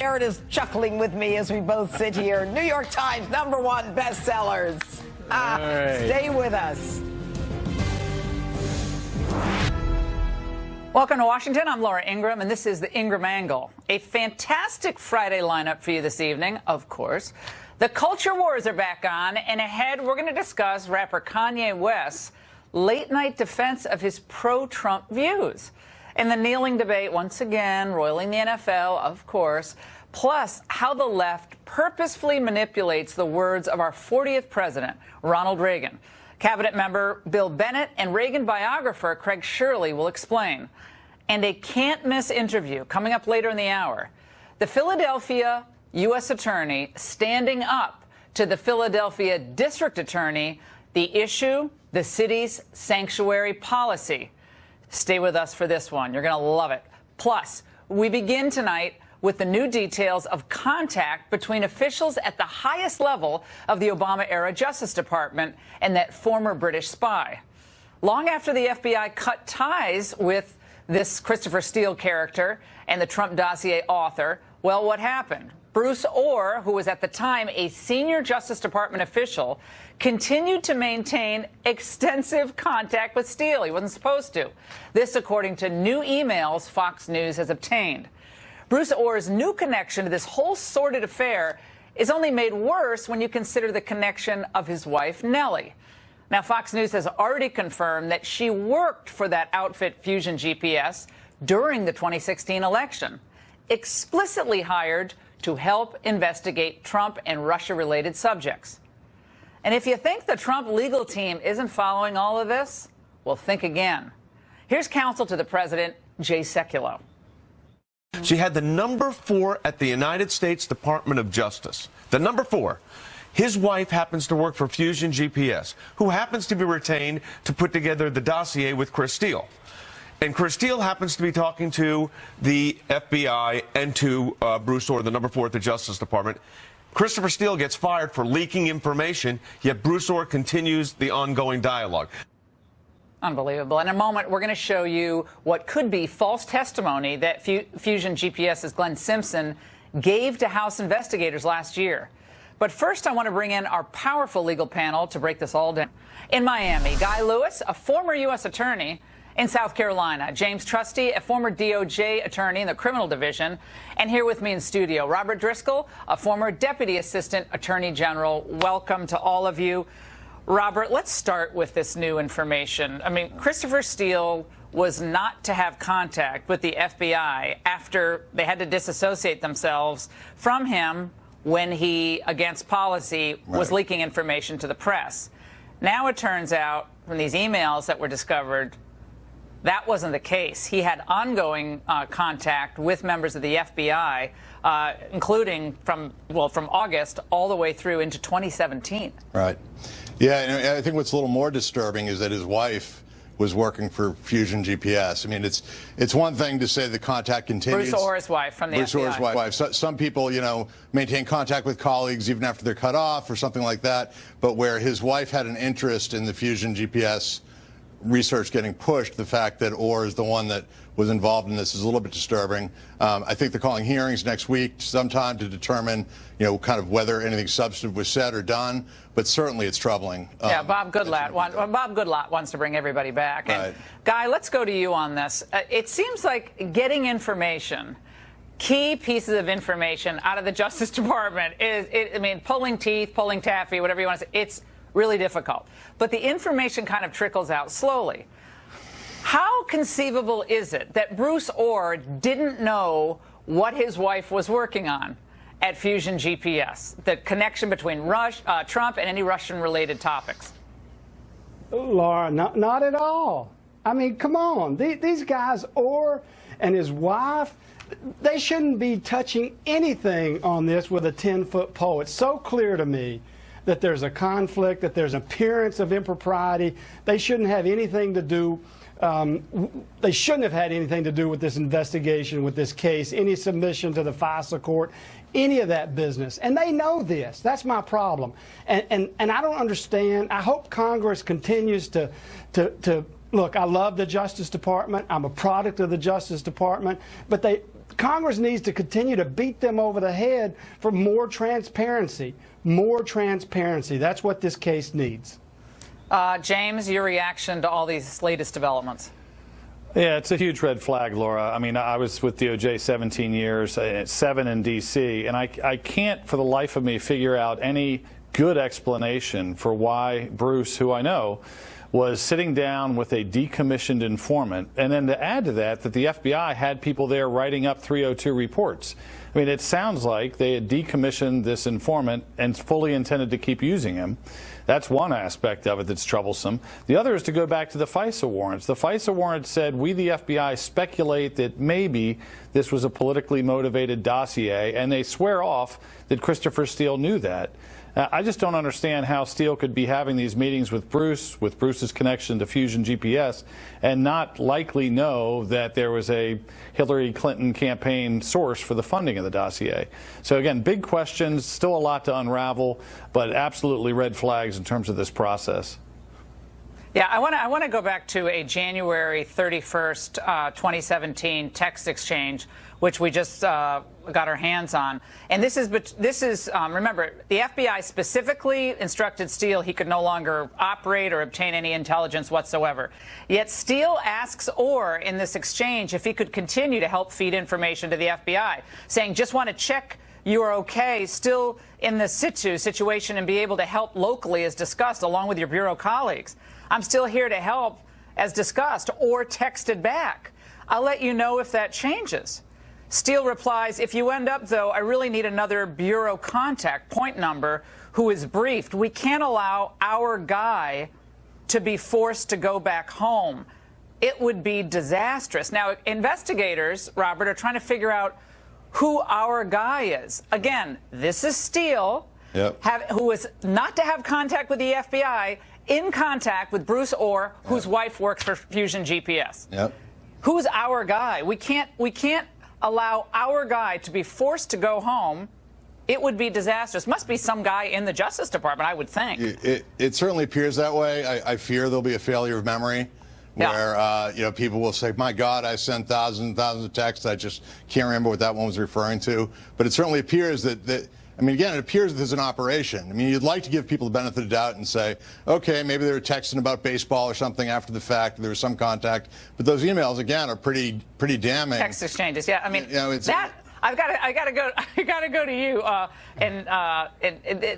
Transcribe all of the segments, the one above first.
Aaron is chuckling with me as we both sit here. New York Times #1 bestsellers. Stay with us. Welcome to Washington. I'm Laura Ingraham, and this is the Ingraham Angle. A fantastic Friday lineup for you this evening, of course. The culture wars are back on, and ahead we're going to discuss rapper Kanye West's late-night defense of his pro-Trump views. And the kneeling debate, once again, roiling the NFL, of course, plus how the left purposefully manipulates the words of our 40th president, Ronald Reagan. Cabinet member Bill Bennett and Reagan biographer Craig Shirley will explain. And a can't-miss interview coming up later in the hour. The Philadelphia U.S. Attorney standing up to the Philadelphia District Attorney, the issue, the city's sanctuary policy. Stay with us for this one. You're going to love it. Plus, we begin tonight with the new details of contact between officials at the highest level of the Obama-era Justice Department and that former British spy. Long after the FBI cut ties with this Christopher Steele character and the Trump dossier author, well, what happened? Bruce Orr, who was at the time a senior Justice Department official, continued to maintain extensive contact with Steele. He wasn't supposed to. This, according to new emails Fox News has obtained. Bruce Orr's new connection to this whole sordid affair is only made worse when you consider the connection of his wife, Nellie. Now, Fox News has already confirmed that she worked for that outfit Fusion GPS during the 2016 election, explicitly hired to help investigate Trump and Russia-related subjects. And if you think the Trump legal team isn't following all of this, well, think again. Here's counsel to the president, Jay Sekulow. She had the number 4 at the United States Department of Justice. The number 4. His wife happens to work for Fusion GPS, who happens to be retained to put together the dossier with Chris Steele. And Chris Steele happens to be talking to the FBI and to Bruce Orr, the number 4 at the Justice Department. Christopher Steele gets fired for leaking information, yet Bruce Orr continues the ongoing dialogue. Unbelievable. In a moment, we're going to show you what could be false testimony that Fusion GPS's Glenn Simpson gave to House investigators last year. But first, I want to bring in our powerful legal panel to break this all down. In Miami, Guy Lewis, a former U.S. attorney. In South Carolina, James Trusty, a former DOJ attorney in the criminal division. And here with me in studio, Robert Driscoll, a former deputy assistant attorney general. Welcome to all of you. Robert, let's start with this new information. I mean, Christopher Steele was not to have contact with the FBI after they had to disassociate themselves from him when he, against policy, was leaking information to the press. Now it turns out from these emails that were discovered, that wasn't the case. He had ongoing contact with members of the FBI, including from August all the way through into 2017. Right. Yeah, and I think what's a little more disturbing is that his wife was working for Fusion GPS. I mean, it's one thing to say the contact continues. Bruce Orr's wife from the FBI. Bruce Orr's wife. So, some people, you know, maintain contact with colleagues even after they're cut off or something like that. But where his wife had an interest in the Fusion GPS research getting pushed, the fact that Orr is the one that was involved in this is a little bit disturbing. I think they're calling hearings next week sometime to determine, you know, kind of whether anything substantive was said or done. But certainly it's troubling. Yeah, Bob Goodlatte wants to bring everybody back. Right. And Guy, let's go to you on this. It seems like getting information, key pieces of information out of the Justice Department I mean, pulling teeth, pulling taffy, whatever you want to say, it's really difficult. But the information kind of trickles out slowly. How conceivable is it that Bruce Orr didn't know what his wife was working on at Fusion GPS, the connection between Trump and any Russian-related topics? Laura, not at all. I mean, come on. These guys, Orr and his wife, they shouldn't be touching anything on this with a 10-foot pole. It's so clear to me that there's a conflict, that there's an appearance of impropriety. They shouldn't have anything to do. They shouldn't have had anything to do with this investigation, with this case, any submission to the FISA court, any of that business. And they know this. That's my problem. And I don't understand. I hope Congress continues to look, I love the Justice Department. I'm a product of the Justice Department. But Congress needs to continue to beat them over the head for more transparency. More transparency. That's what this case needs. James, your reaction to all these latest developments? Yeah, it's a huge red flag, Laura. I mean, I was with DOJ 17 years, 7 in D.C., and I can't for the life of me figure out any good explanation for why Bruce, who I know, was sitting down with a decommissioned informant, and then to add to that, that the FBI had people there writing up 302 reports. I mean, it sounds like they had decommissioned this informant and fully intended to keep using him. That's one aspect of it that's troublesome. The other is to go back to the FISA warrants. The FISA warrants said, we, the FBI, speculate that maybe this was a politically motivated dossier, and they swear off that Christopher Steele knew that. I just don't understand how Steele could be having these meetings with Bruce's connection to Fusion GPS, and not likely know that there was a Hillary Clinton campaign source for the funding of the dossier. So again, big questions, still a lot to unravel, but absolutely red flags in terms of this process. Yeah, I want to go back to a January 31st, 2017 text exchange, which we just got our hands on. And this is remember, the FBI specifically instructed Steele he could no longer operate or obtain any intelligence whatsoever. Yet Steele asks Orr in this exchange if he could continue to help feed information to the FBI, saying, just want to check you are okay still in the situation and be able to help locally as discussed along with your bureau colleagues. I'm still here to help as discussed, or texted back. I'll let you know if that changes. Steele replies, if you end up, though, I really need another bureau contact, point number, who is briefed. We can't allow our guy to be forced to go back home. It would be disastrous. Now, investigators, Robert, are trying to figure out who our guy is. Again, this is Steele, who was not to have contact with the FBI, in contact with Bruce Orr, whose wife works for Fusion GPS. Who's our guy? We can't allow our guy to be forced to go home. It would be disastrous. Must be some guy in the Justice Department, I would think. It certainly appears that way. I fear there'll be a failure of memory, where you know, people will say, my God, I sent thousands and thousands of texts. I just can't remember what that one was referring to. But it certainly appears that I mean, again, it appears that there's an operation. I mean, you'd like to give people the benefit of the doubt and say, okay, maybe they were texting about baseball or something after the fact. There was some contact. But those emails, again, are pretty damning. Text exchanges, yeah. I mean, you know, it's, that I gotta go to you.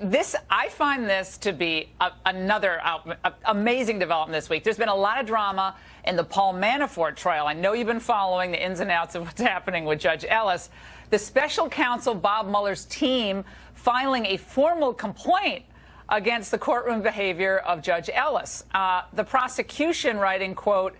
This, I find this to be another amazing development this week. There's been a lot of drama in the Paul Manafort trial. I know you've been following the ins and outs of what's happening with Judge Ellis. The special counsel Bob Mueller's team filing a formal complaint against the courtroom behavior of Judge Ellis. The prosecution writing, quote,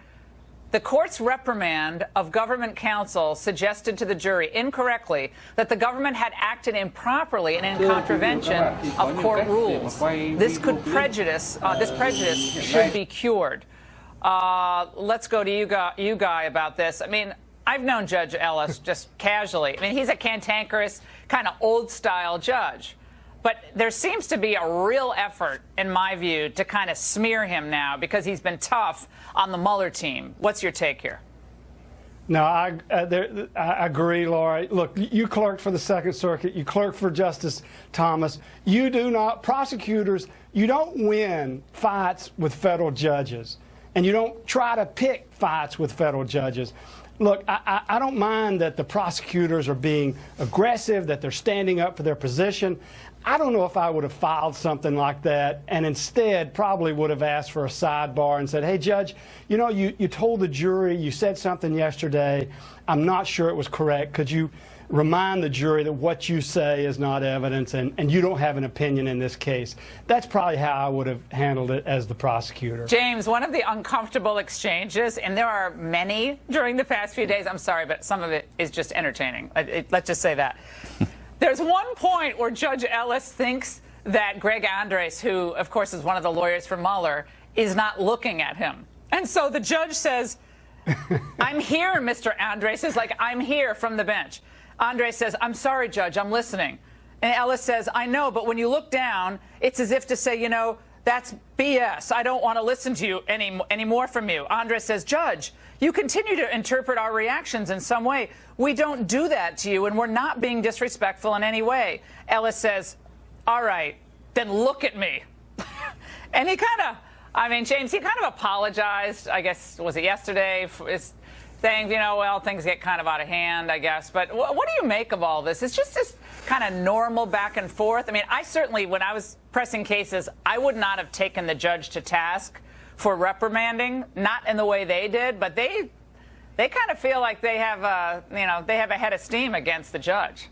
the court's reprimand of government counsel suggested to the jury incorrectly that the government had acted improperly and in contravention of court rules. This could prejudice, this prejudice should be cured. Let's go to you guy about this. I mean, I've known Judge Ellis just casually. I mean, he's a cantankerous, kind of old-style judge. But there seems to be a real effort, in my view, to kind of smear him now because he's been tough on the Mueller team. What's your take here? No, I agree, Laura. Look, you clerked for the Second Circuit. You clerked for Justice Thomas. You do not, prosecutors, you don't win fights with federal judges. And you don't try to pick fights with federal judges. Look, I don't mind that the prosecutors are being aggressive, that they're standing up for their position. I don't know if I would have filed something like that and instead probably would have asked for a sidebar and said, hey, Judge, you know, you told the jury, you said something yesterday. I'm not sure it was correct. Could you remind the jury that what you say is not evidence and you don't have an opinion in this case? That's probably how I would have handled it as the prosecutor. James, one of the uncomfortable exchanges, and there are many during the past few days, I'm sorry, but some of it is just entertaining. Let's just say that. There's one point where Judge Ellis thinks that Greg Andres, who, of course, is one of the lawyers for Mueller, is not looking at him. And so the judge says, I'm here, Mr. Andres. Is like, I'm here from the bench. Andres says, I'm sorry, Judge, I'm listening. And Ellis says, I know, but when you look down, it's as if to say, you know, That's BS. I don't want to listen to you anymore from you. Andres says, Judge, you continue to interpret our reactions in some way. We don't do that to you, and we're not being disrespectful in any way. Ellis says, all right, then look at me. And he kind of, I mean, James, he kind of apologized, I guess, was it yesterday, for his saying, you know, well, things get kind of out of hand, I guess. But what do you make of all this? It's just this kind of normal back and forth. I mean, I certainly, when I was pressing cases, I would not have taken the judge to task for reprimanding, not in the way they did, but they kind of feel like they have, you know, they have a head of steam against the judge.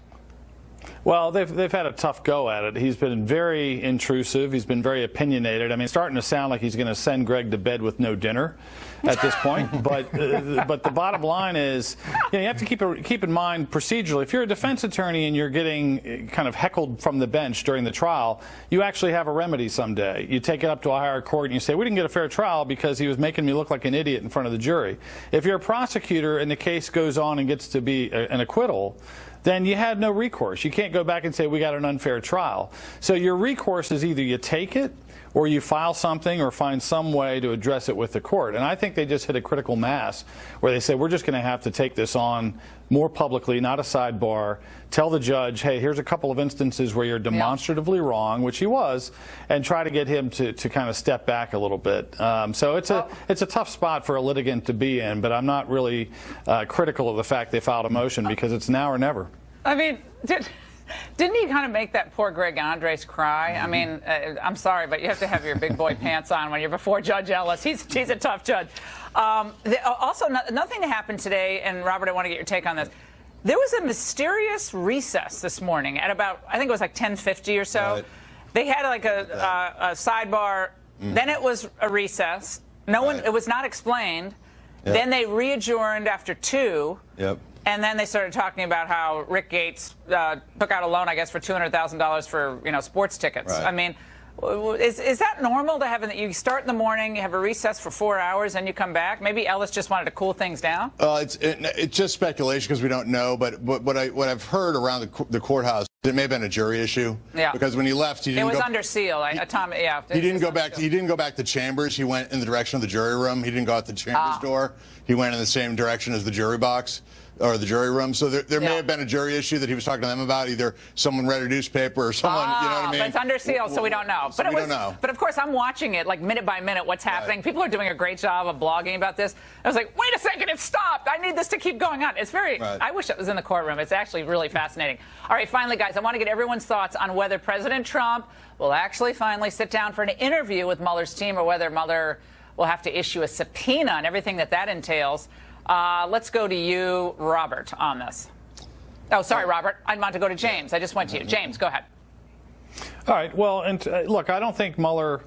Well, they've had a tough go at it. He's been very intrusive. He's been very opinionated. I mean, it's starting to sound like he's going to send Greg to bed with no dinner at this point. But the bottom line is, you know, you have to keep in mind procedurally, if you're a defense attorney and you're getting kind of heckled from the bench during the trial, you actually have a remedy someday. You take it up to a higher court and you say, we didn't get a fair trial because he was making me look like an idiot in front of the jury. If you're a prosecutor and the case goes on and gets to be an acquittal, then you had no recourse. You can't go back and say we got an unfair trial. So your recourse is either you take it or you file something or find some way to address it with the court. And I think they just hit a critical mass where they say we're just going to have to take this on more publicly, not a sidebar, tell the judge, hey, here's a couple of instances where you're demonstratively wrong, which he was, and try to get him to kind of step back a little bit. So it's a tough spot for a litigant to be in, but I'm not really critical of the fact they filed a motion because it's now or never. I mean, didn't he kind of make that poor Greg Andres cry? I mean, I'm sorry, but you have to have your big boy pants on when you're before Judge Ellis. He's a tough judge. Also, another thing that happened today, and Robert, I want to get your take on this. There was a mysterious recess this morning at about, I think it was like 10:50 or so. Right. They had like a sidebar. Then it was a recess. No one. It was not explained. Yep. Then they re-adjourned after 2. Yep. And then they started talking about how Rick Gates took out a loan, I guess, for $200,000 for, you know, sports tickets. Right. I mean, is that normal to have you start in the morning, you have a recess for 4 hours, and you come back? Maybe Ellis just wanted to cool things down. It's just speculation because we don't know. But what I've heard around the courthouse, it may have been a jury issue. Yeah. Because when he left, he didn't. It was under seal. He didn't go back. He didn't go back to chambers. He went in the direction of the jury room. He didn't go out the chambers door. He went in the same direction as the jury box. Or the jury room. So there may have been a jury issue that he was talking to them about. Either someone read a newspaper or someone, you know what I mean? But it's under seal, so we don't know. So we don't know. But of course, I'm watching it like minute by minute what's happening. Right. People are doing a great job of blogging about this. I was like, wait a second, it stopped. I need this to keep going on. It's very, I wish it was in the courtroom. It's actually really fascinating. All right, finally, guys, I want to get everyone's thoughts on whether President Trump will actually finally sit down for an interview with Mueller's team or whether Mueller will have to issue a subpoena and everything that entails. Let's go to you, Robert, on this. Oh, sorry, Robert. I want to go to James. I just went to you. James, go ahead. All right. Well, and look, I don't think Mueller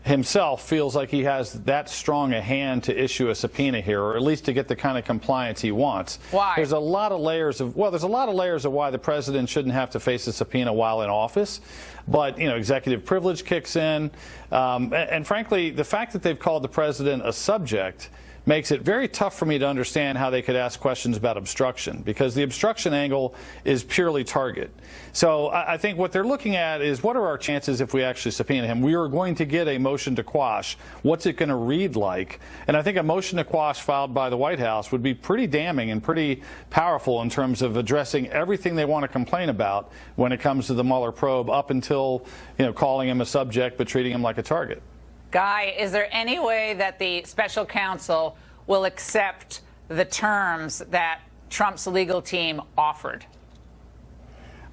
himself feels like he has that strong a hand to issue a subpoena here, or at least to get the kind of compliance he wants. Why? There's a lot of layers of why the president shouldn't have to face a subpoena while in office. But, you know, executive privilege kicks in. And frankly, the fact that they've called the president a subject makes it very tough for me to understand how they could ask questions about obstruction, because the obstruction angle is purely target. So I think what they're looking at is, what are our chances if we actually subpoena him? We are going to get a motion to quash. What's it going to read like? And I think a motion to quash filed by the White House would be pretty damning and pretty powerful in terms of addressing everything they want to complain about when it comes to the Mueller probe, up until, you know, calling him a subject but treating him like a target. Guy, is there any way that the special counsel will accept the terms that Trump's legal team offered?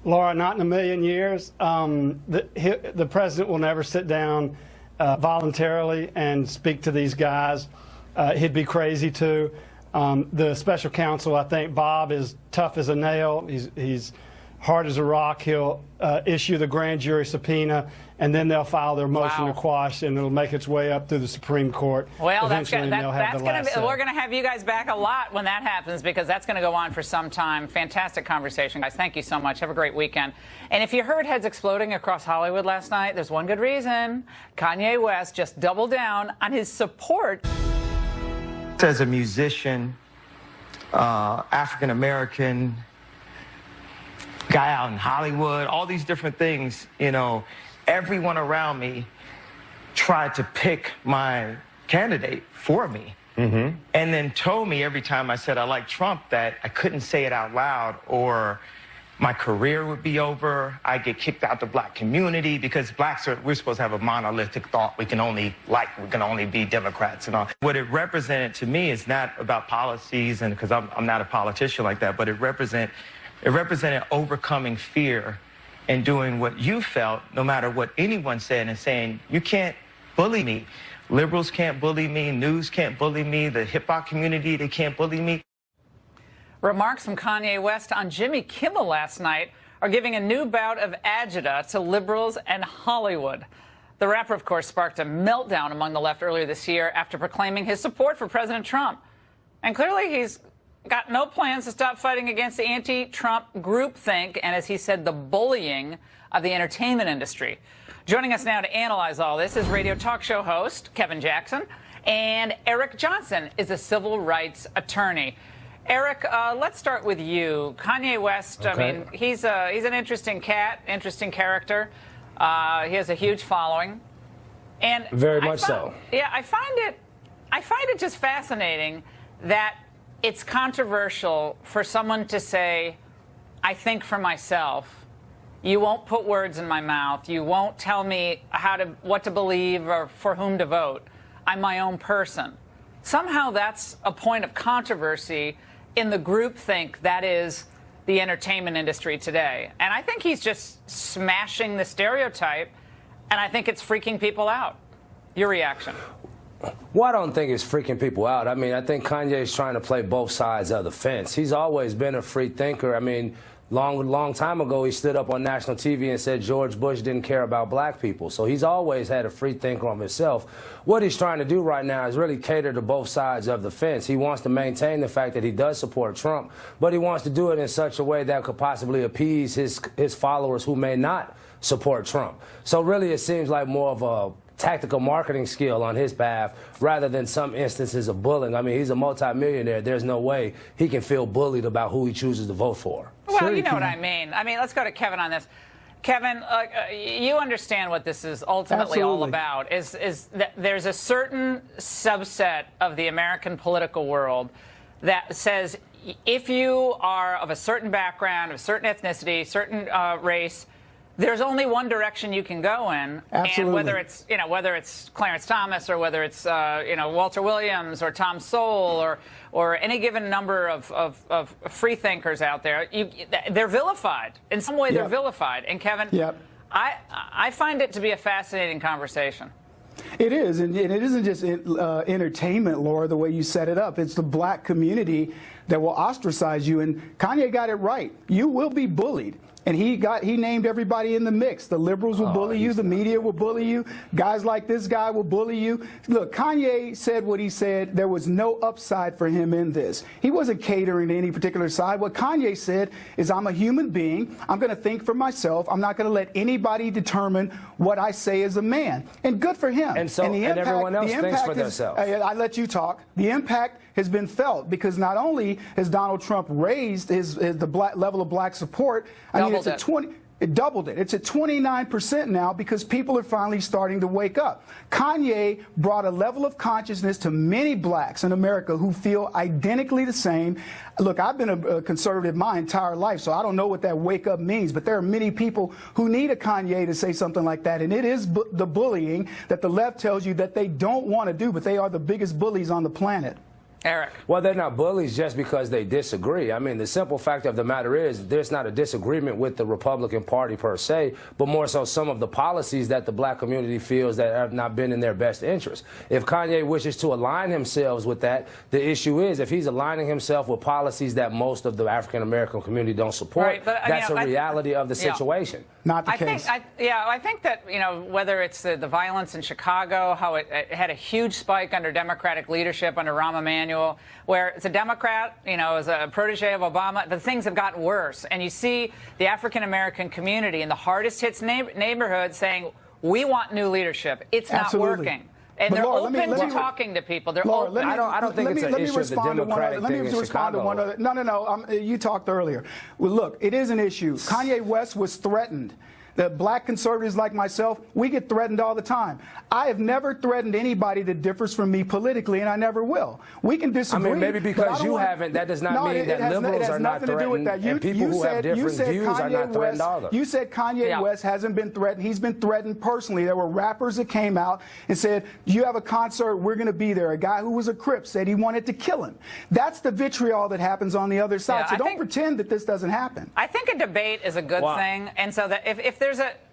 Laura, not in a million years. The president will never sit down voluntarily and speak to these guys. He'd be crazy to. The special counsel, I think Bob is tough as a nail. He's hard as a rock. He'll issue the grand jury subpoena, and then they'll file their motion to quash, and it'll make its way up through the Supreme Court. Well, we're going to have you guys back a lot when that happens, because that's going to go on for some time. Fantastic conversation, guys. Thank you so much. Have a great weekend. And if you heard heads exploding across Hollywood last night, there's one good reason. Kanye West just doubled down on his support. As a musician, African-American, guy out in Hollywood, all these different things, you know, everyone around me tried to pick my candidate for me. And then told me every time I said I like Trump that I couldn't say it out loud or my career would be over. I'd get kicked out the black community because blacks we're supposed to have a monolithic thought. We can only be Democrats and all. What it represented to me is not about policies, and because I'm not a politician like that, but it represented overcoming fear and doing what you felt, no matter what anyone said, and saying, you can't bully me. Liberals can't bully me. News can't bully me. The hip-hop community, they can't bully me. Remarks from Kanye West on Jimmy Kimmel last night are giving a new bout of agita to liberals and Hollywood. The rapper, of course, sparked a meltdown among the left earlier this year after proclaiming his support for President Trump. And clearly he's got no plans to stop fighting against the anti-Trump groupthink and, as he said, the bullying of the entertainment industry. Joining us now to analyze all this is radio talk show host Kevin Jackson, and Eric Johnson is a civil rights attorney. Eric, let's start with you. Kanye West, okay. I mean, he's an interesting cat, interesting character. He has a huge following, and very much so. Yeah, I find it just fascinating that it's controversial for someone to say, "I think for myself." You won't put words in my mouth. You won't tell me what to believe or for whom to vote. I'm my own person. Somehow that's a point of controversy in the groupthink that is the entertainment industry today. And I think he's just smashing the stereotype, and I think it's freaking people out. Your reaction? Well, I don't think it's freaking people out. I mean, I think Kanye's trying to play both sides of the fence. He's always been a free thinker. I mean, long time ago, he stood up on national TV and said George Bush didn't care about black people. So he's always had a free thinker on himself. What he's trying to do right now is really cater to both sides of the fence. He wants to maintain the fact that he does support Trump, but he wants to do it in such a way that could possibly appease his followers who may not support Trump. So really, it seems like more of a tactical marketing skill on his behalf rather than some instances of bullying. I mean, he's a multimillionaire. There's no way he can feel bullied about who he chooses to vote for. Well, sure, you know what I mean. I mean, let's go to Kevin on this. Kevin, you understand what this is ultimately all about, is that there's a certain subset of the American political world that says if you are of a certain background, of a certain ethnicity, certain race, there's only one direction you can go in. Absolutely. And whether it's Clarence Thomas or whether it's Walter Williams or Tom Sowell or any given number of free thinkers out there, they're vilified. In some way, they're vilified. And Kevin, I find it to be a fascinating conversation. It is, and it isn't just entertainment, Laura, the way you set it up. It's the black community that will ostracize you, and Kanye got it right. You will be bullied. And he named everybody in the mix. The liberals will bully you. The media will bully you. Guys like this guy will bully you. Look, Kanye said what he said. There was no upside for him in this. He wasn't catering to any particular side. What Kanye said is, I'm a human being. I'm going to think for myself. I'm not going to let anybody determine what I say as a man. And good for him. And so, and everyone else thinks for themselves. I let you talk. The impact has been felt because not only has Donald Trump raised the level of black support, it doubled it. It's at 29% now because people are finally starting to wake up. Kanye brought a level of consciousness to many blacks in America who feel identically the same. Look, I've been a conservative my entire life, so I don't know what that wake up means, but there are many people who need a Kanye to say something like that, and it is the bullying that the left tells you that they don't want to do, but they are the biggest bullies on the planet. Eric. Well, they're not bullies just because they disagree. I mean, the simple fact of the matter is there's not a disagreement with the Republican Party per se, but more so some of the policies that the black community feels that have not been in their best interest. If Kanye wishes to align himself with that, the issue is if he's aligning himself with policies that most of the African-American community don't support, right, but, that's a reality of the situation. Not the case. I think that, whether it's the violence in Chicago, how it had a huge spike under Democratic leadership under Rahm Emanuel, where it's a Democrat, as a protege of Obama, but things have gotten worse. And you see the African-American community in the hardest hit neighborhoods saying, we want new leadership. It's not working. And they're open to talking to people. They're open. I don't think it's an issue of the Democratic thing in Chicago. No. You talked earlier. Well, look, it is an issue. Kanye West was threatened. The black conservatives like myself, we get threatened all the time. I have never threatened anybody that differs from me politically, and I never will. We can disagree. I mean, maybe because you haven't, that does not mean that liberals are not threatened, and people who have different views are not threatened either. You said Kanye West hasn't been threatened. He's been threatened personally. There were rappers that came out and said, you have a concert, we're going to be there. A guy who was a Crip said he wanted to kill him. That's the vitriol that happens on the other side. So don't pretend that this doesn't happen. I think a debate is a good thing. And so that if there's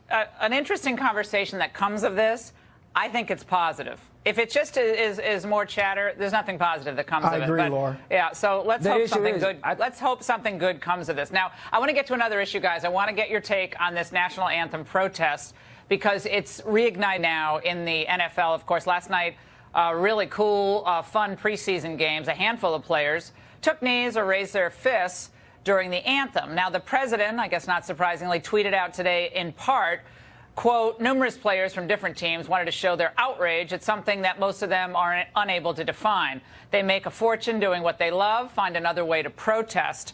an interesting conversation that comes of this, I think it's positive. If it just is more chatter, there's nothing positive that comes of it. I agree, Laura. Yeah, so let's hope something good. Let's hope something good comes of this. Now, I want to get to another issue, guys. I want to get your take on this national anthem protest because it's reignited now in the NFL. Of course, last night, really cool, fun preseason games. A handful of players took knees or raised their fists during the anthem. Now, the president, I guess not surprisingly, tweeted out today in part, quote, numerous players from different teams wanted to show their outrage at something that most of them are unable to define. They make a fortune doing what they love, find another way to protest.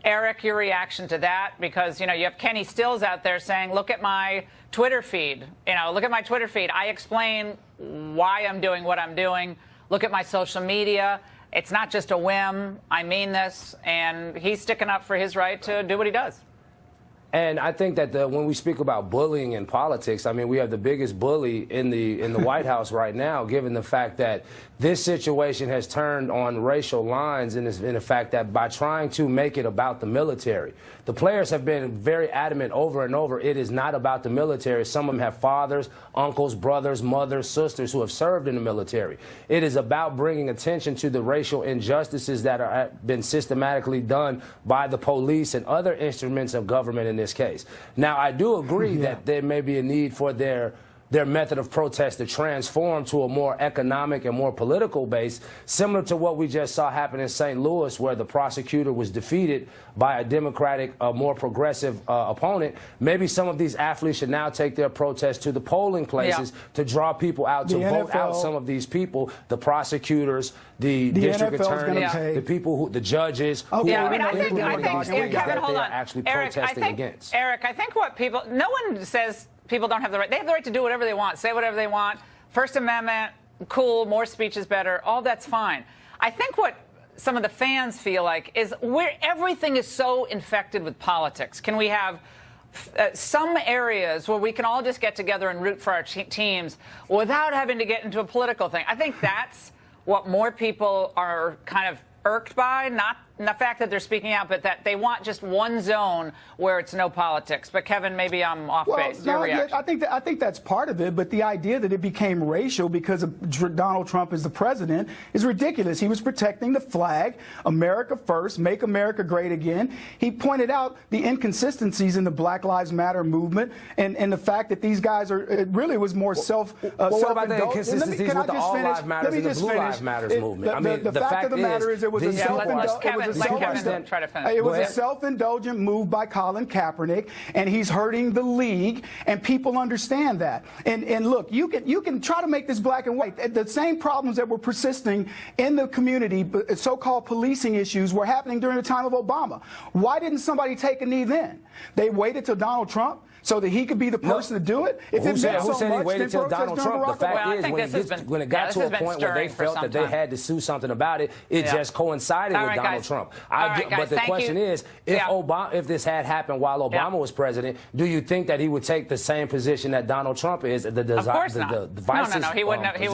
Eric, your reaction to that? Because, you know, you have Kenny Stills out there saying, look at my Twitter feed. You know, look at my Twitter feed. I explain why I'm doing what I'm doing. Look at my social media. It's not just a whim. I mean this. And he's sticking up for his right to do what he does. And I think that when we speak about bullying in politics, I mean, we have the biggest bully in the White House right now, given the fact that this situation has turned on racial lines in the fact that by trying to make it about the military, the players have been very adamant over and over, it is not about the military. Some of them have fathers, uncles, brothers, mothers, sisters who have served in the military. It is about bringing attention to the racial injustices that have been systematically done by the police and other instruments of government in this case. Now, I do agree that there may be a need for their method of protest to transform to a more economic and more political base, similar to what we just saw happen in St. Louis, where the prosecutor was defeated by a Democratic, more progressive opponent. Maybe some of these athletes should now take their protests to the polling places to draw people out to vote out some of these people, the prosecutors, the district attorneys, the people, the judges. I think Kevin, hold on. Actually protesting against. Eric, I think what people, no one says people don't have the right. They have the right to do whatever they want, say whatever they want. First Amendment, cool, more speech is better. All that's fine. I think what some of the fans feel like is where everything is so infected with politics. Can we have some areas where we can all just get together and root for our teams without having to get into a political thing? I think that's what more people are kind of irked by, not the fact that they're speaking out, but that they want just one zone where it's no politics. But Kevin, maybe I'm off base. Your reaction? I think that's part of it. But the idea that it became racial because of Donald Trump as the president is ridiculous. He was protecting the flag, America first, make America great again. He pointed out the inconsistencies in the Black Lives Matter movement and the fact that these guys are. It really was more self-indulgent. What about the inconsistencies with the All Lives Matters and the Blue Lives Matters movement? I mean, the fact of the matter is it was a self-indulgent. It was a self-indulgent move by Colin Kaepernick, and he's hurting the league, and people understand that. And look, you can try to make this black and white. The same problems that were persisting in the community, so-called policing issues, were happening during the time of Obama. Why didn't somebody take a knee then? They waited till Donald Trump so that he could be the person to do it? If who said he waited till Donald Trump? The fact is, when it got to a point where they felt that they had to do something about it, it just coincided with Donald Trump. But the question is, if this had happened while Obama was president, do you think that he would take the same position that Donald Trump is? Of course not. No, he wouldn't have. He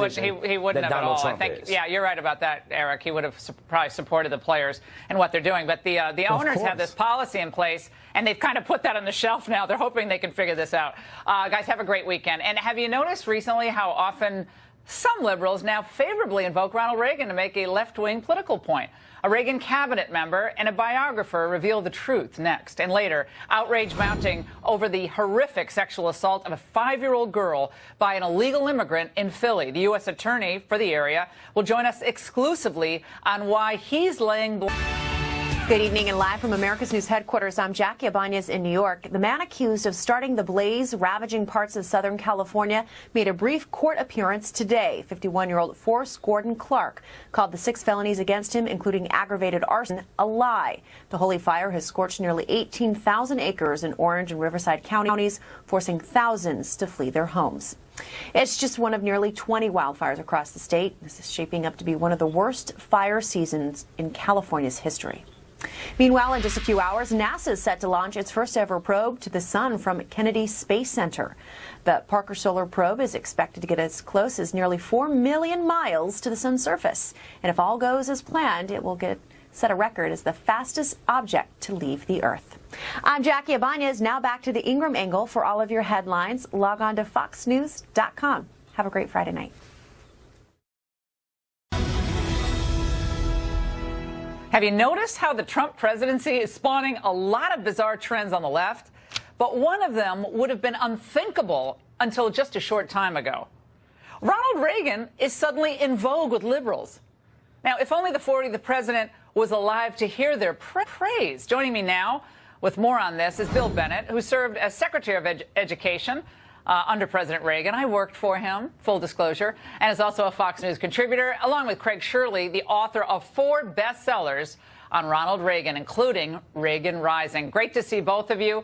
wouldn't have at all. I think, you're right about that, Eric. He would have probably supported the players and what they're doing. But the owners have this policy in place, and they've kind of put that on the shelf now. They're hoping they can figure this out. Guys, have a great weekend. And have you noticed recently how often some liberals now favorably invoke Ronald Reagan to make a left-wing political point? A Reagan cabinet member and a biographer reveal the truth next. And later, outrage mounting over the horrific sexual assault of a 5-year-old girl by an illegal immigrant in Philly. The U.S. attorney for the area will join us exclusively on why he's laying Good evening and live from America's News headquarters, I'm Jackie Ibanez in New York. The man accused of starting the blaze ravaging parts of Southern California made a brief court appearance today. 51-year-old Forrest Gordon Clark called the 6 felonies against him, including aggravated arson, a lie. The holy fire has scorched nearly 18,000 acres in Orange and Riverside counties, forcing thousands to flee their homes. It's just one of nearly 20 wildfires across the state. This is shaping up to be one of the worst fire seasons in California's history. Meanwhile, in just a few hours, NASA is set to launch its first ever probe to the sun from Kennedy Space Center. The Parker Solar Probe is expected to get as close as nearly 4 million miles to the sun's surface. And if all goes as planned, it will set a record as the fastest object to leave the Earth. I'm Jackie Ibanez. Now back to the Ingraham angle for all of your headlines. Log on to foxnews.com. Have a great Friday night. Have you noticed how the Trump presidency is spawning a lot of bizarre trends on the left? But one of them would have been unthinkable until just a short time ago. Ronald Reagan is suddenly in vogue with liberals. Now, if only the 40th president was alive to hear their praise. Joining me now with more on this is Bill Bennett, who served as Secretary of Education under President Reagan. I worked for him, full disclosure, and is also a Fox News contributor, along with Craig Shirley, the author of 4 bestsellers on Ronald Reagan, including Reagan Rising. Great to see both of you.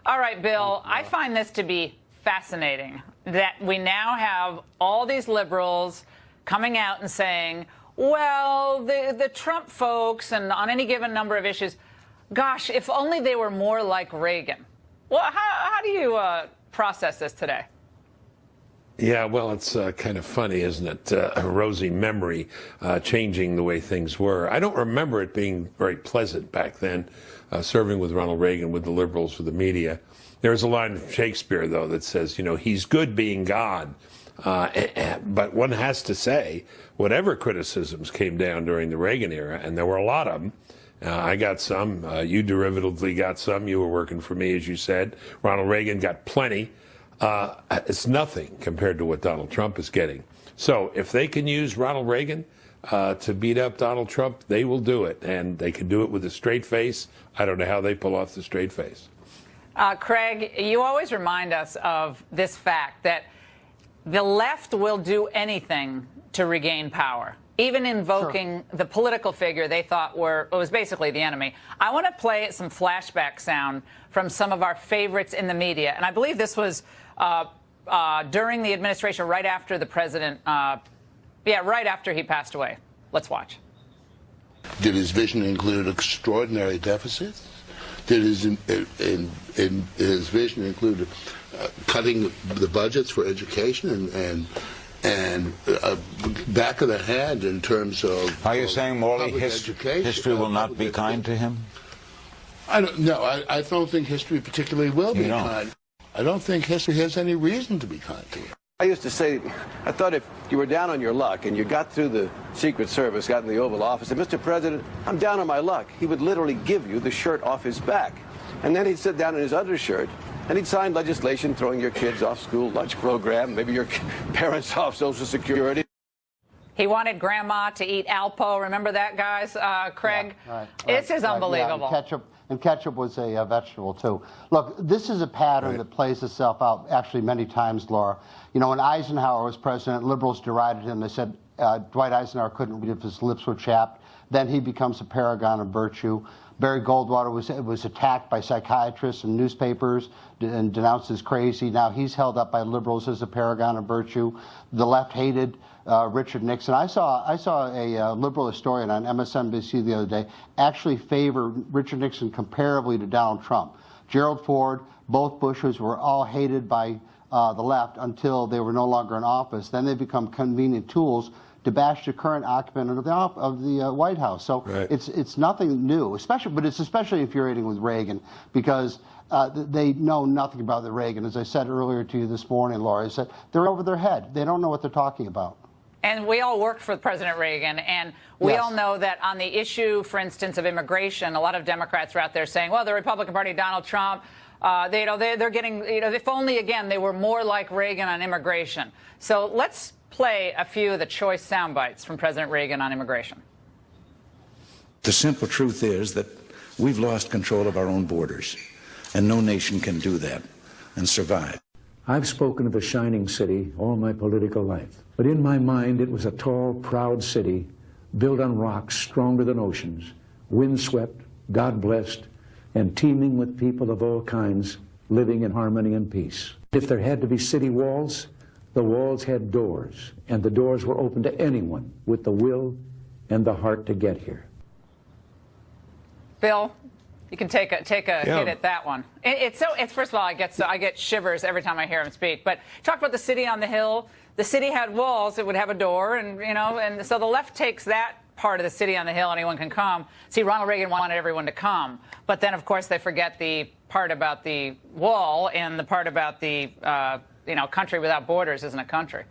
All right, Bill, I find this to be fascinating that we now have all these liberals coming out and saying, well, the Trump folks, and on any given number of issues, gosh, if only they were more like Reagan. Well, how do you process this today? Yeah, well, it's kind of funny, isn't it? A rosy memory changing the way things were. I don't remember it being very pleasant back then, serving with Ronald Reagan, with the liberals, with the media. There's a line from Shakespeare, though, that says, you know, he's good being God. But one has to say, whatever criticisms came down during the Reagan era, and there were a lot of them, I got some. You derivatively got some. You were working for me, as you said. Ronald Reagan got plenty. It's nothing compared to what Donald Trump is getting. So if they can use Ronald Reagan to beat up Donald Trump, they will do it. And they can do it with a straight face. I don't know how they pull off the straight face. Craig, you always remind us of this fact that the left will do anything to regain power, even invoking the political figure they thought was basically the enemy. I want to play some flashback sound from some of our favorites in the media. And I believe this was during the administration, right after the president, right after he passed away. Let's watch. Did his vision include extraordinary deficits? Did his vision include cutting the budgets for education and back of the hand in terms of... Are you saying morally history will not be kind to him? I don't think history particularly will be kind. I don't think history has any reason to be kind to him. I used to say, I thought if you were down on your luck and you got through the Secret Service, got in the Oval Office, and Mr. President, I'm down on my luck, he would literally give you the shirt off his back. And then he'd sit down in his undershirt and he'd sign legislation throwing your kids off school lunch program, maybe your parents off Social Security. He wanted grandma to eat Alpo. Remember that, guys? Craig? Yeah, right, this is unbelievable. Yeah, and ketchup was a vegetable, too. Look, this is a pattern that plays itself out actually many times, Laura. You know, when Eisenhower was president, liberals derided him. They said Dwight Eisenhower couldn't read if his lips were chapped. Then he becomes a paragon of virtue. Barry Goldwater was attacked by psychiatrists and newspapers and denounced as crazy. Now he's held up by liberals as a paragon of virtue. The left hated Richard Nixon. I saw a liberal historian on MSNBC the other day actually favor Richard Nixon comparably to Donald Trump. Gerald Ford, both Bushes were all hated by the left until they were no longer in office. Then they become convenient tools to bash the current occupant of the White House. So it's nothing new, but it's especially infuriating with Reagan because they know nothing about the Reagan. As I said earlier to you this morning, Laura, I said they're over their head. They don't know what they're talking about. And we all worked for President Reagan, and we all know that on the issue, for instance, of immigration, a lot of Democrats are out there saying, well, the Republican Party, Donald Trump, they're getting, if only, again, they were more like Reagan on immigration. So let's play a few of the choice sound bites from President Reagan on immigration. The simple truth is that We've lost control of our own borders, and no nation can do that and survive. I've spoken of a shining city all my political life, but in my mind it was a tall, proud city built on rocks stronger than oceans, windswept, God-blessed, and teeming with people of all kinds living in harmony and peace. If there had to be city walls, the walls had doors, and the doors were open to anyone with the will and the heart to get here. Bill, you can take a hit at that one. It's first of all, I get shivers every time I hear him speak. But talk about the city on the hill. The city had walls; it would have a door, and so the left takes that part of the city on the hill. Anyone can come. See, Ronald Reagan wanted everyone to come, but then of course they forget the part about the wall and the part about the country without borders isn't a country.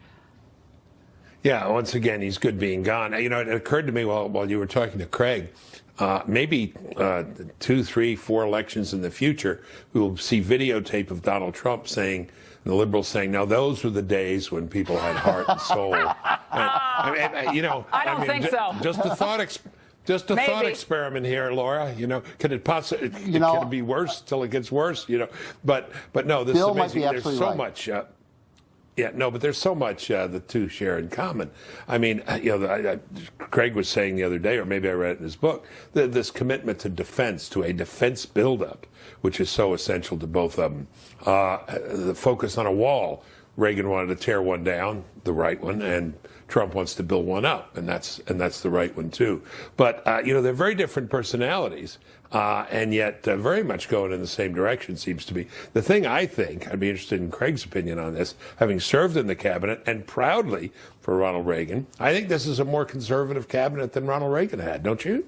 Yeah, once again, he's good being gone. It occurred to me while you were talking to Craig, maybe 2, 3, 4 elections in the future, we will see videotape of Donald Trump saying, the liberals saying, now those were the days when people had heart and soul. I don't think so. Just a thought experiment here, Laura. Can it possibly? Can it be worse till it gets worse? But no, this Bill is amazing. Might be There's so right. much. But there's so much the two share in common. I mean, Craig was saying the other day, or maybe I read it in his book, this commitment to defense, to a defense buildup, which is so essential to both of them. The focus on a wall. Reagan wanted to tear one down, the right one, and Trump wants to build one up, and that's the right one too. But they're very different personalities, and yet very much going in the same direction. Seems to be the thing. I think I'd be interested in Craig's opinion on this, having served in the cabinet and proudly for Ronald Reagan. I think this is a more conservative cabinet than Ronald Reagan had. Don't you,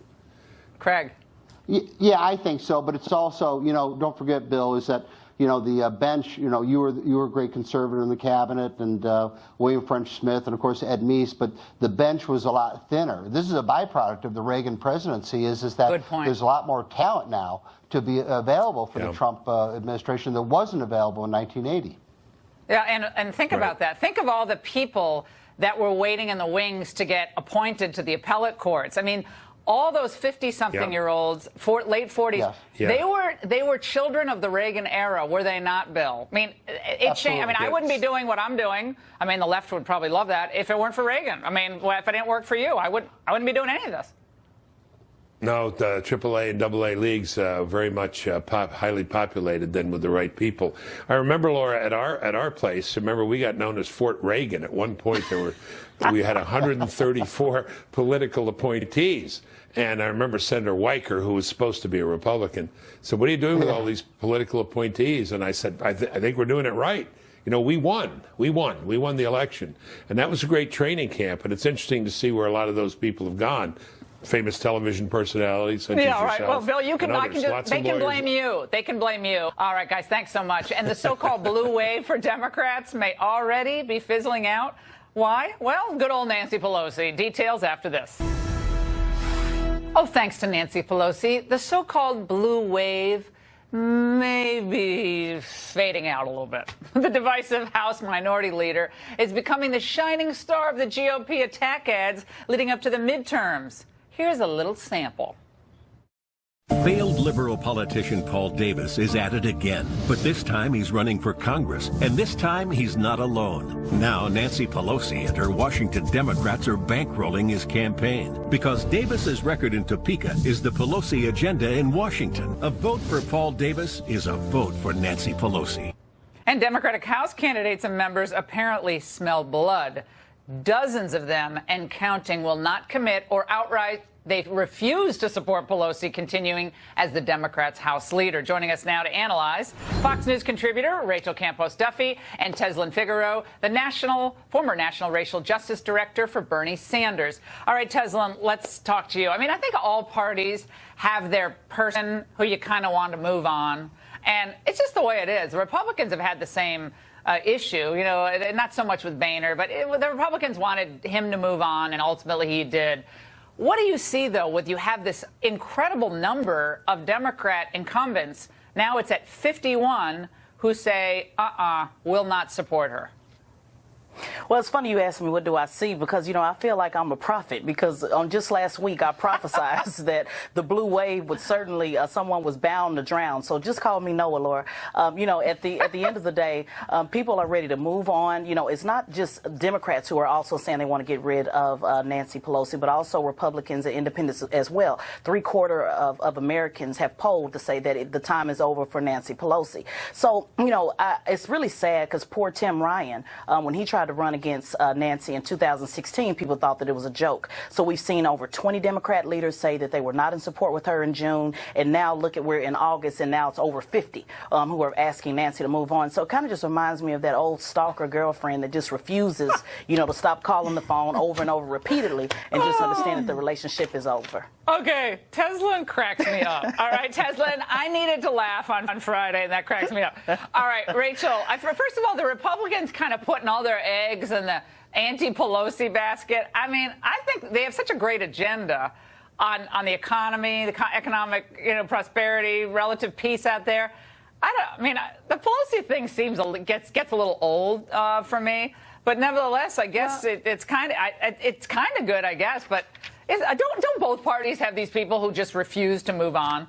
Craig? Yeah, I think so. But it's also, don't forget, Bill, is that. The bench, you were a great conservative in the cabinet, and William French Smith, and of course Ed Meese, but the bench was a lot thinner. This is a byproduct of the Reagan presidency, is that there's a lot more talent now to be available for the Trump administration that wasn't available in 1980. Yeah, and think about that. Think of all the people that were waiting in the wings to get appointed to the appellate courts. I mean, all those 50-something-year-olds, late 40s, they were children of the Reagan era, were they not, Bill? I mean, it changed. I mean, I wouldn't be doing what I'm doing. I mean, the left would probably love that if it weren't for Reagan. I mean, if it didn't work for you, I wouldn't be doing any of this. No, the AAA and AA leagues very much highly populated then with the right people. I remember, Laura, at our place. Remember, we got known as Fort Reagan at one point. We had 134 political appointees. And I remember Senator Weicker, who was supposed to be a Republican, said, what are you doing with all these political appointees? And I said, I think we're doing it right. We won. We won the election. And that was a great training camp. And it's interesting to see where a lot of those people have gone. Famous television personalities such as yourself. Right. Well, Bill, they can blame you. They can blame you. All right, guys, thanks so much. And the so-called blue wave for Democrats may already be fizzling out. Why? Well, good old Nancy Pelosi. Details after this. Oh, thanks to Nancy Pelosi, the so-called blue wave may be fading out a little bit. The divisive House Minority Leader is becoming the shining star of the GOP attack ads leading up to the midterms. Here's a little sample. Failed liberal politician Paul Davis is at it again, but this time he's running for Congress, and this time he's not alone. Now Nancy Pelosi and her Washington Democrats are bankrolling his campaign because Davis's record in Topeka is the Pelosi agenda in Washington. A vote for Paul Davis is a vote for Nancy Pelosi. And Democratic House candidates and members apparently smell blood. Dozens of them and counting will not commit or outright they refuse to support Pelosi continuing as the Democrats' House leader. Joining us now to analyze, Fox News contributor Rachel Campos-Duffy and Teslin Figaro, the former National Racial Justice Director for Bernie Sanders. All right, Teslin, let's talk to you. I mean, I think all parties have their person who you kind of want to move on. And it's just the way it is. The Republicans have had the same issue, not so much with Boehner, but the Republicans wanted him to move on, and ultimately he did. What do you see, though, with you have this incredible number of Democrat incumbents? Now it's at 51 who say, will not support her. Well, it's funny you asked me what do I see, because, you know, I feel like I'm a prophet, because on just last week I prophesied that the blue wave would certainly, someone was bound to drown. So just call me Noah, Laura. You know, at the end of the day, people are ready to move on. You know, it's not just Democrats who are also saying they want to get rid of Nancy Pelosi, but also Republicans and independents as well. 3/4 of Americans have polled to say that the time is over for Nancy Pelosi. So, you know, it's really sad, because poor Tim Ryan, when he tried to run against Nancy in 2016, people thought that it was a joke. So we've seen over 20 Democrat leaders say that they were not in support with her in June, and now look at, we're in August, and now it's over 50 who are asking Nancy to move on. So it kind of just reminds me of that old stalker girlfriend that just refuses, you know, to stop calling the phone over and over repeatedly, and just understand that the relationship is over. Okay, Teslin cracks me up. All right, Teslin, I needed to laugh on Friday, and that cracks me up. All right, Rachel, first of all, the Republicans kind of putting all their eggs in the anti-Pelosi basket. I mean, I think they have such a great agenda on the economy, the economic, you know, prosperity, relative peace out there. I mean, the Pelosi thing seems gets a little old for me, but nevertheless, I guess it's kind of good, I guess. But don't both parties have these people who just refuse to move on?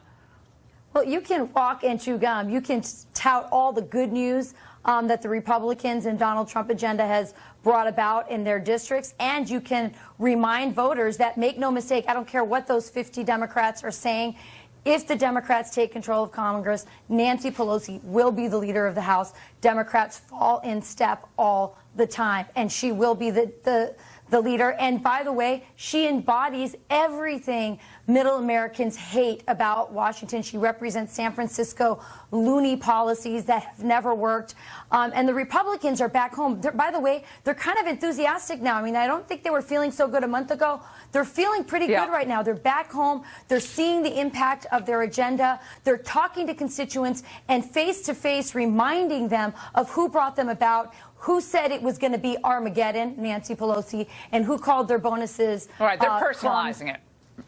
Well, you can walk and chew gum. You can tout all the good news that the Republicans and Donald Trump agenda has brought about in their districts, and you can remind voters that, make no mistake, I don't care what those 50 Democrats are saying, if the Democrats take control of Congress, Nancy Pelosi will be the leader of the House. Democrats fall in step all the time, and she will be the leader. And by the way, she embodies everything Middle Americans hate about Washington. She represents San Francisco loony policies that have never worked. And the Republicans are back home. By the way, they're kind of enthusiastic now. I mean, I don't think they were feeling so good a month ago. They're feeling pretty good right now. They're back home. They're seeing the impact of their agenda. They're talking to constituents and face-to-face reminding them of who brought them about, who said it was going to be Armageddon, Nancy Pelosi, and who called their bonuses. All right, they're personalizing it.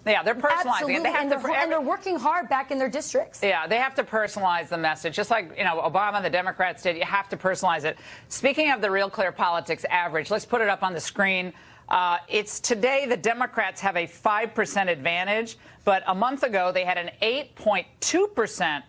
Yeah, they're personalizing it. And they're working hard back in their districts. Yeah, they have to personalize the message. Just like, you know, Obama and the Democrats did, you have to personalize it. Speaking of the Real Clear Politics average, let's put it up on the screen. It's today the Democrats have a 5% advantage, but a month ago they had an 8.2%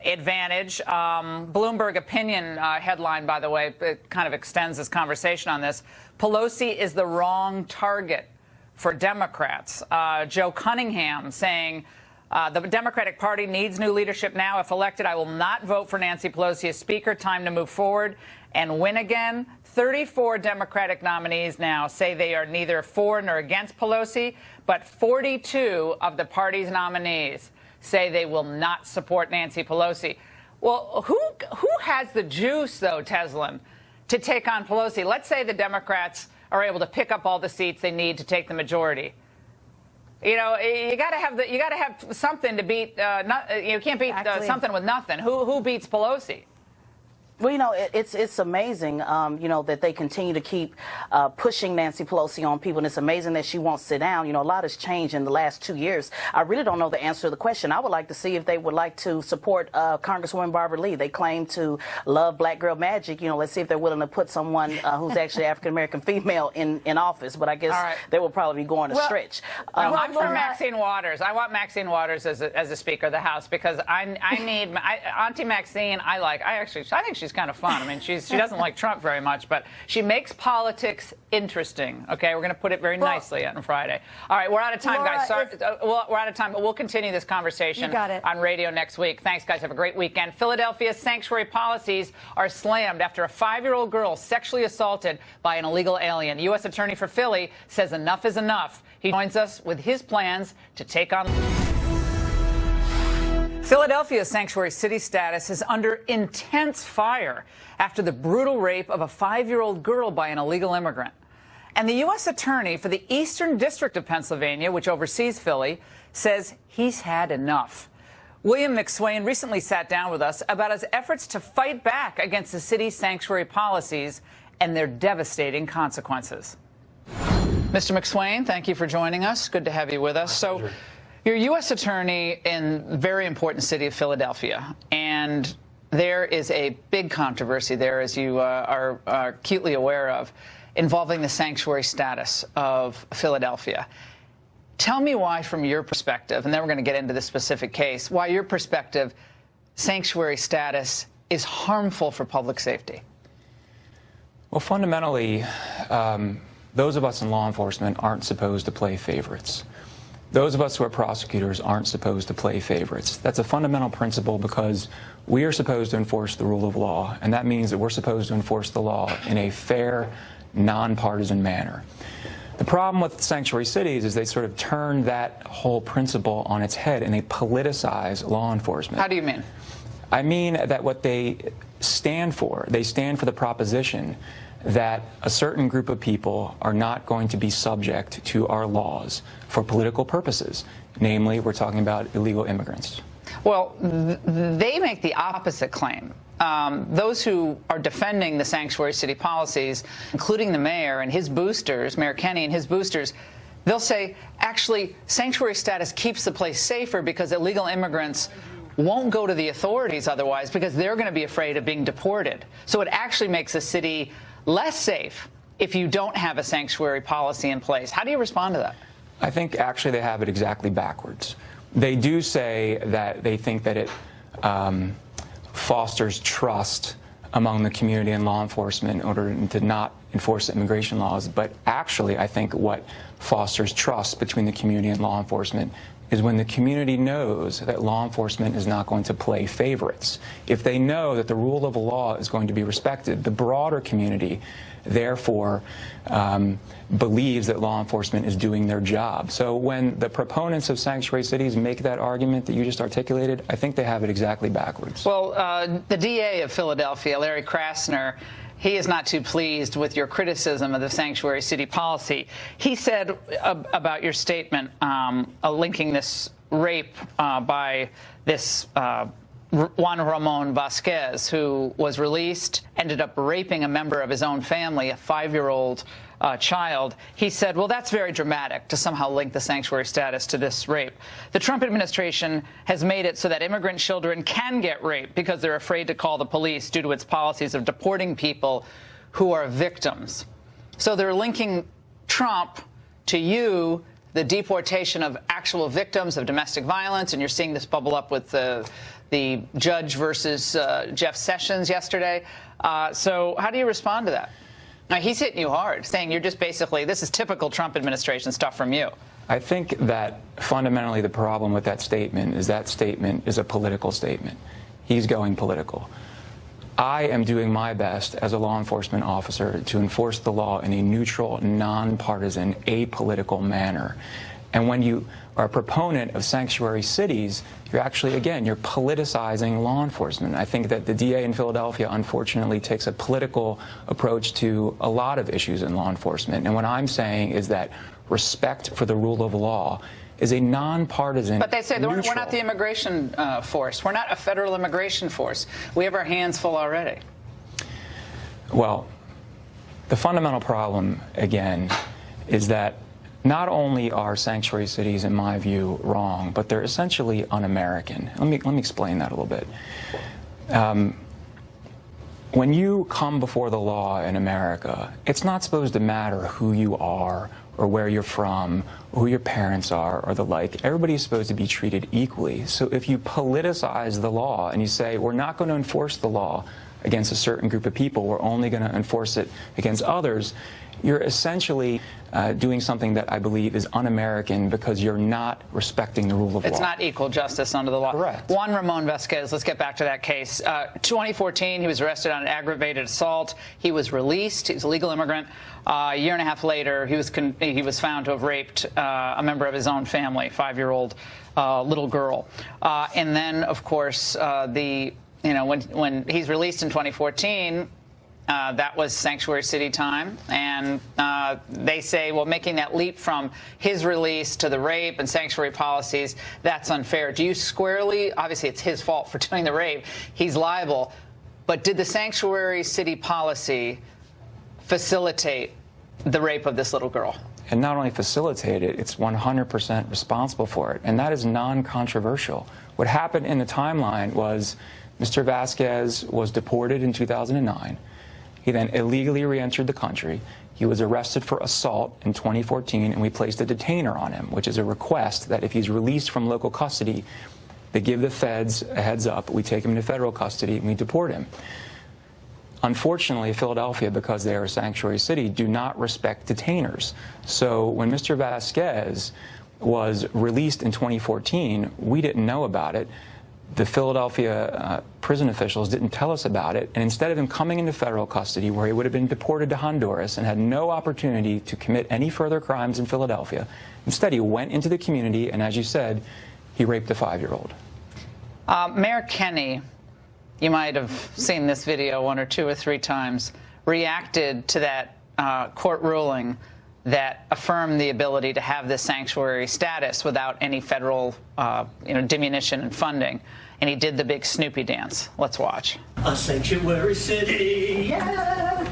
advantage. Bloomberg opinion headline, by the way, it kind of extends this conversation on this. Pelosi is the wrong target for Democrats. Joe Cunningham saying the Democratic Party needs new leadership now. If elected, I will not vote for Nancy Pelosi as Speaker. Time to move forward and win again. 34 Democratic nominees now say they are neither for nor against Pelosi, but 42 of the party's nominees say they will not support Nancy Pelosi. Well, who has the juice, though, Teslin, to take on Pelosi? Let's say the Democrats are able to pick up all the seats they need to take the majority. You know, you got to have something to beat. You can't beat something with nothing. Who beats Pelosi? Well, you know, it's amazing, you know, that they continue to keep pushing Nancy Pelosi on people, and it's amazing that she won't sit down. You know, a lot has changed in the last 2 years. I really don't know the answer to the question. I would like to see if they would like to support Congresswoman Barbara Lee. They claim to love black girl magic. You know, let's see if they're willing to put someone who's actually African-American female in office. But I guess they will probably be going a stretch. I'm for Maxine Waters. I want Maxine Waters as a Speaker of the House, because I need Auntie Maxine. I think she's kind of fun. I mean, she doesn't like Trump very much, but she makes politics interesting. Okay, we're going to put it very nicely on Friday. All right, we're out of time, guys. Sorry, we're out of time, but we'll continue this conversation on radio next week. Thanks, guys. Have a great weekend. Philadelphia's sanctuary policies are slammed after a 5-year-old girl sexually assaulted by an illegal alien. The U.S. Attorney for Philly says enough is enough. He joins us with his plans to take on Philadelphia's sanctuary city status is under intense fire after the brutal rape of a 5-year-old girl by an illegal immigrant. And the U.S. Attorney for the Eastern District of Pennsylvania, which oversees Philly, says he's had enough. William McSwain recently sat down with us about his efforts to fight back against the city's sanctuary policies and their devastating consequences. Mr. McSwain, thank you for joining us. Good to have you with us. So, you're U.S. Attorney in the very important city of Philadelphia, and there is a big controversy there, as you are acutely aware of, involving the sanctuary status of Philadelphia. Tell me why, from your perspective, and then we're going to get into the specific case, why your perspective, sanctuary status is harmful for public safety. Well, fundamentally, those of us in law enforcement aren't supposed to play favorites. Those of us who are prosecutors aren't supposed to play favorites. That's a fundamental principle because we are supposed to enforce the rule of law, and that means that we're supposed to enforce the law in a fair, nonpartisan manner. The problem with sanctuary cities is they sort of turn that whole principle on its head and they politicize law enforcement. How do you mean? I mean that what they stand for the proposition that a certain group of people are not going to be subject to our laws for political purposes. Namely, we're talking about illegal immigrants. Well, they make the opposite claim. Those who are defending the sanctuary city policies, including the mayor and his boosters, Mayor Kenney and his boosters, they'll say, actually, sanctuary status keeps the place safer because illegal immigrants won't go to the authorities otherwise because they're going to be afraid of being deported. So it actually makes a city less safe if you don't have a sanctuary policy in place. How do you respond to that? I think actually they have it exactly backwards. They do say that they think that it fosters trust among the community and law enforcement in order to not enforce immigration laws. But actually, I think what fosters trust between the community and law enforcement is when the community knows that law enforcement is not going to play favorites. If they know that the rule of law is going to be respected, the broader community, therefore, believes that law enforcement is doing their job. So when the proponents of sanctuary cities make that argument that you just articulated, I think they have it exactly backwards. Well, the DA of Philadelphia, Larry Krasner, he is not too pleased with your criticism of the sanctuary city policy. He said about your statement linking this rape by this Juan Ramon Vasquez, who was released, ended up raping a member of his own family, a 5-year-old child. He said, well, that's very dramatic to somehow link the sanctuary status to this rape. The Trump administration has made it so that immigrant children can get raped because they're afraid to call the police due to its policies of deporting people who are victims. So they're linking Trump to you, the deportation of actual victims of domestic violence, and you're seeing this bubble up with the judge versus Jeff Sessions yesterday. So how do you respond to that? Now, he's hitting you hard, saying you're just basically, this is typical Trump administration stuff from you. I think that fundamentally the problem with that statement is a political statement. He's going political. I am doing my best as a law enforcement officer to enforce the law in a neutral, nonpartisan, apolitical manner. And when you are a proponent of sanctuary cities, you're actually, again, you're politicizing law enforcement. I think that the DA in Philadelphia, unfortunately, takes a political approach to a lot of issues in law enforcement. And what I'm saying is that respect for the rule of law is a nonpartisan. But they say we're not the immigration force. We're not a federal immigration force. We have our hands full already. Well, the fundamental problem, again, is that not only are sanctuary cities, in my view, wrong, but they're essentially un-American. Let me explain that a little bit. When you come before the law in America, it's not supposed to matter who you are or where you're from, or who your parents are, or the like. Everybody's supposed to be treated equally. So if you politicize the law and you say, we're not going to enforce the law against a certain group of people, we're only going to enforce it against others, you're essentially doing something that I believe is un-American because you're not respecting the rule of law. It's not equal justice under the law. Correct. Juan Ramon Vasquez, let's get back to that case. 2014, he was arrested on an aggravated assault. He was released. He's a legal immigrant. A year and a half later, he was found to have raped a member of his own family, 5-year-old little girl. And then, of course, when he's released in 2014, that was sanctuary city time, and they say, well, making that leap from his release to the rape and sanctuary policies, that's unfair. Do you squarely, obviously it's his fault for doing the rape, he's liable, but did the sanctuary city policy facilitate the rape of this little girl? And not only facilitate it, it's 100% responsible for it, and that is non-controversial. What happened in the timeline was Mr. Vasquez was deported in 2009. He then illegally re-entered the country. He was arrested for assault in 2014, and we placed a detainer on him, which is a request that if he's released from local custody, they give the feds a heads up. We take him into federal custody, and we deport him. Unfortunately, Philadelphia, because they are a sanctuary city, do not respect detainers. So when Mr. Vasquez was released in 2014, we didn't know about it. The Philadelphia prison officials didn't tell us about it, and instead of him coming into federal custody where he would have been deported to Honduras and had no opportunity to commit any further crimes in Philadelphia, instead he went into the community and, as you said, he raped a 5-year-old. Mayor Kenney, you might have seen this video 1 or 2 or 3 times, reacted to that court ruling that affirmed the ability to have this sanctuary status without any federal diminution in funding. And he did the big Snoopy dance. Let's watch. A sanctuary city, yeah.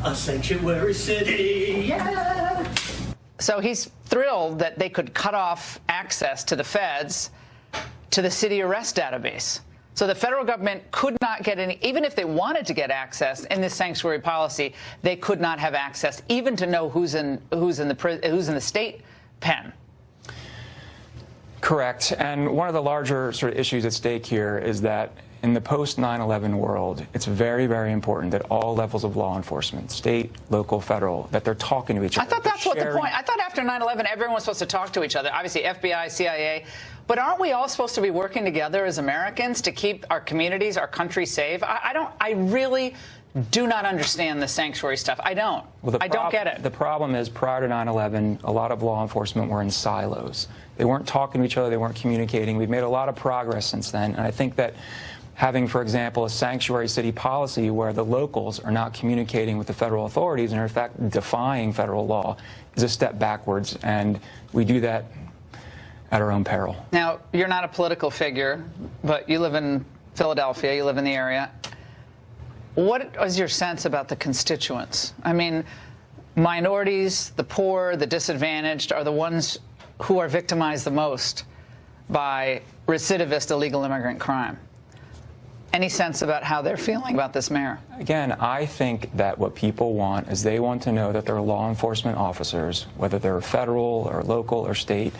A sanctuary city, yeah. So he's thrilled that they could cut off access to the feds to the city arrest database. So the federal government could not get any, even if they wanted to get access in this sanctuary policy, they could not have access, even to know who's in the state pen. Correct. And one of the larger sort of issues at stake here is that in the post-9/11 world, it's very, very important that all levels of law enforcement, state, local, federal, that they're talking to each other. I thought that's what the point. I thought after 9/11, everyone was supposed to talk to each other. Obviously, FBI, CIA. But aren't we all supposed to be working together as Americans to keep our communities, our country safe? I really do not understand the sanctuary stuff. I don't. Well, I don't get it. The problem is prior to 9/11, a lot of law enforcement were in silos. They weren't talking to each other. They weren't communicating. We've made a lot of progress since then. And I think that having, for example, a sanctuary city policy where the locals are not communicating with the federal authorities and are, in fact, defying federal law is a step backwards. And we do that at our own peril. Now, you're not a political figure, but you live in Philadelphia. You live in the area. What is your sense about the constituents? I mean, minorities, the poor, the disadvantaged are the ones who are victimized the most by recidivist illegal immigrant crime. Any sense about how they're feeling about this mayor? Again, I think that what people want is they want to know that their law enforcement officers, whether they're federal or local or state,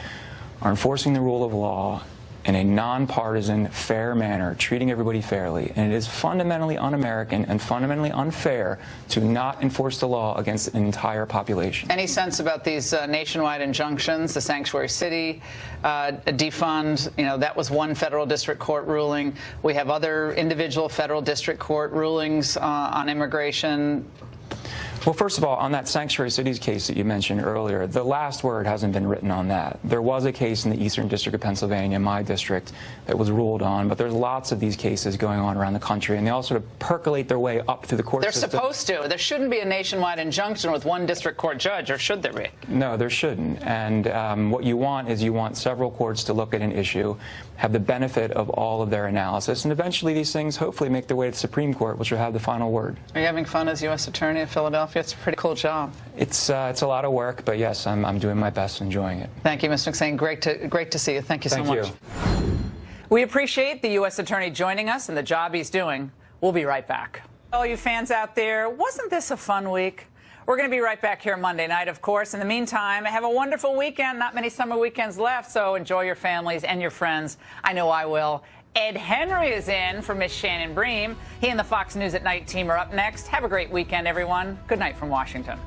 are enforcing the rule of law in a nonpartisan, fair manner, treating everybody fairly. And it is fundamentally un-American and fundamentally unfair to not enforce the law against an entire population. Any sense about these nationwide injunctions, the sanctuary city defund? You know, that was one federal district court ruling. We have other individual federal district court rulings on immigration. Well, first of all, on that sanctuary cities case that you mentioned earlier, the last word hasn't been written on that. There was a case in the Eastern District of Pennsylvania, my district, that was ruled on, but there's lots of these cases going on around the country, and they all sort of percolate their way up through the court system. They're supposed to. There shouldn't be a nationwide injunction with one district court judge, or should there be? No, there shouldn't. And what you want is you want several courts to look at an issue, have the benefit of all of their analysis, and eventually these things hopefully make their way to the Supreme Court, which will have the final word. Are you having fun as U.S. Attorney of Philadelphia? It's a pretty cool job. It's a lot of work, but yes, I'm doing my best, enjoying it. Thank you, Mr. McSain. Great to see you. Thank you so much. Thank you. We appreciate the U.S. Attorney joining us and the job he's doing. We'll be right back. All you fans out there, wasn't this a fun week? We're going to be right back here Monday night, of course. In the meantime, have a wonderful weekend. Not many summer weekends left, so enjoy your families and your friends. I know I will. Ed Henry is in for Miss Shannon Bream. He and the Fox News at Night team are up next. Have a great weekend, everyone. Good night from Washington.